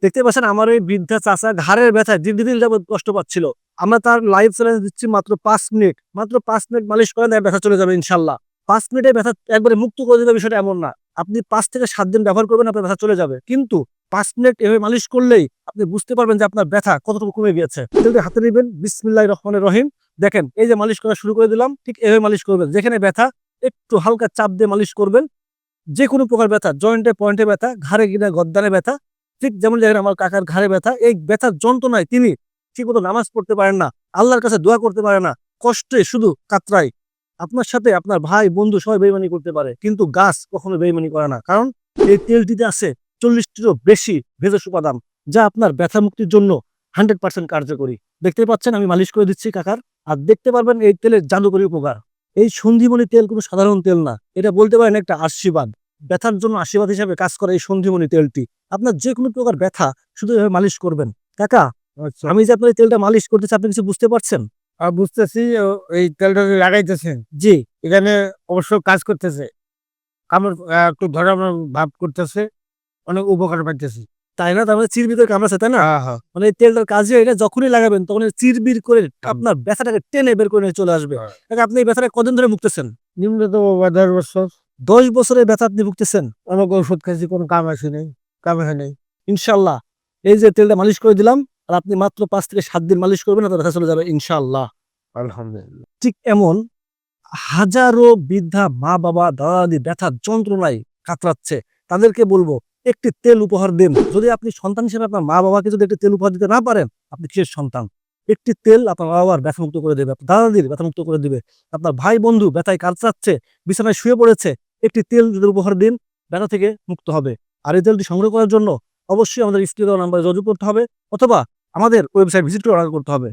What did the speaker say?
দেখতে পাচ্ছেন আমার এই বৃদ্ধা চাচা ঘাড়ের ব্যথায় দীর্ঘদিন যাবত কষ্ট পাচ্ছিল। আমরা তার লাইভ চ্যালেঞ্জ দিচ্ছি মাত্র 5 মিনিট। মাত্র 5 মিনিট মালিশ করেন, ব্যথা চলে যাবে ইনশাল্লাহ। 5 মিনিটে ব্যথা একবারে মুক্ত করে দিবে, বিষয়টা এমন না। আপনি 5 থেকে 7 দিন ব্যবহার করবেন, আপনার ব্যথা চলে যাবে। কিন্তু 5 মিনিট এভাবে মালিশ করলেই আপনি বুঝতে পারবেন যে আপনার ব্যথা কতটুকু কমে গিয়েছে। যদি হাতে নেবেন, বিসমিল্লাহির রহমানির রহিম। দেখেন এই যে মালিশ করা শুরু করে দিলাম, ঠিক এভাবে মালিশ করবেন। যেখানে ব্যথা একটু হালকা চাপ দিয়ে মালিশ করবেন। যে কোনো প্রকার ব্যথা, জয়েন্টে পয়েন্টে ব্যথা, ঘাড়ে কিনা গদ্দানে ব্যথা, ঠিক যেমন দেখেন আমার কাকার ঘাড়ে ব্যথা, এই ব্যথার যন্ত্রণায় তিনি ঠিকমতো নামাজ পড়তে পারেন না, আল্লাহর কাছে দোয়া করতে পারে না, কষ্টে শুধু কাতরায়। আপনার সাথে আপনার ভাই বন্ধু সবাই বেইমানি করতে পারে, কিন্তু গাছ কখনো বেইমানি করে না। কারণ এই তেলটিতে আছে 40টিরও বেশি ভেষজ উপাদান, যা আপনার ব্যথা মুক্তির জন্য 100% কার্যকরী। দেখতে পাচ্ছেন আমি মালিশ করে দিচ্ছি কাকার, আর দেখতে পারবেন এই তেলের জাদুকরী উপকার। এই সন্ধীমণি তেল কোনো সাধারণ তেল না, এটা বলতে পারেন একটা আশীর্বাদ। ব্যথার জন্য আশীর্বাদ হিসেবে কাজ করে এই সন্ধীমণি তেলটি। আপনার যে কোনো প্রকার ব্যথা শুধু এভাবে মালিশ করবেন। কাকা, আচ্ছা, আমি যে আপনার এই তেলটা মালিশ করতেছি, আপনি কিছু বুঝতে পারছেন? বুঝতেছি। এই তেলটা যে লাগাইতেছেন, জি। এখানে অবশ্য কাজ করতেছে। কামড় একটু ধরানোর ভাব করতেছে, অনেক উপকার পাইতেছি। তাই না? তার মানে চিরবির করে কামড়াচ্ছে, তাই না? হ্যাঁ, হ্যাঁ। মানে এই তেলটার কাজই এটা, যখনই লাগাবেন তখন চিরবির করে আপনার ব্যথাটাকে টেনে বের করে নিয়ে চলে আসবে। হ্যাঁ। কাকা, আপনি এই ব্যথাটা কদিন ধরে ভুগতেছেন? নিম্নতম 10 বছর 10 বছরের ব্যথা আপনি ভুগতেছেন? অনেক ওষুধ খাইছি, কোনো কাম আসে নাই, কামে হয় নাই। ইনশাল্লাহ এই যে তেলটা মালিশ করে দিলাম, আর আপনি মাত্র 5 থেকে 7 দিন মালিশ করবেন, আপনার ব্যথা চলে যাবে ইনশাল্লাহ। আলহামদুলিল্লাহ। ঠিক এমন হাজারো বৃদ্ধা মা বাবা দাদা দাদি ব্যথার যন্ত্রণায় কাতরাচ্ছে, তাদেরকে বলবো একটি তেল উপহার দিন। যদি আপনি সন্তান হিসেবে আপনার মা বাবাকে যদি একটি তেল উপহার দিতে না পারেন, আপনি কিসের সন্তান? একটি তেল আপনার মা বাবার ব্যথা মুক্ত করে দেবে, আপনার দাদা দাদির ব্যথা মুক্ত করে দিবে। আপনার ভাই বন্ধু ব্যথায় কাতরাচ্ছে, বিছানায় শুয়ে পড়েছে, একটি তেল যদি উপহার দিন, ব্যথা থেকে মুক্ত হবে। আর এই তেলটি সংগ্রহ করার জন্য অবশ্যই আমাদের স্ক্রিনে দেওয়া নাম্বারে যোগাযোগ করতে হবে, অথবা আমাদের ওয়েবসাইট ভিজিট করে অর্ডার করতে হবে।